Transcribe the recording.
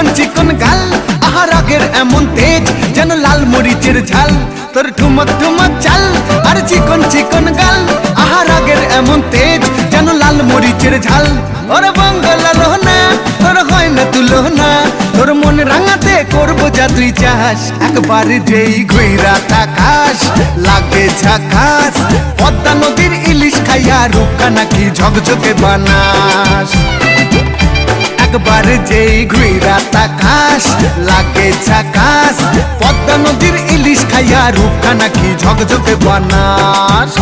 চিকন চিকন গাল, আহা রাগের এমন তেজ যেন লাল মরিচের ঝাল। তোর ঠুমক ঠুমক চাল আর চিকন চিকন গাল, আহা রাগের এমন তেজ যেন লাল মরিচের ঝাল। ওরে বঙ্গলা লোহনা তোর হয় না তুলনা, তোর মন রাঙাতে করবো যা তুই চাস। একবার যেই ঘুইরা তাকাস লাগে ঝাকাস, পদ্মা নদীর ইলিশ খাইয়া রূপকা নাকি ঝকঝকে বানাস। একবার যেই ঘুইরা তাকাস লাগে ঝাকাস, পদ্মা নদীর ইলিশ খাইয়া রূপকা নাকি ঝকঝকে বানাস।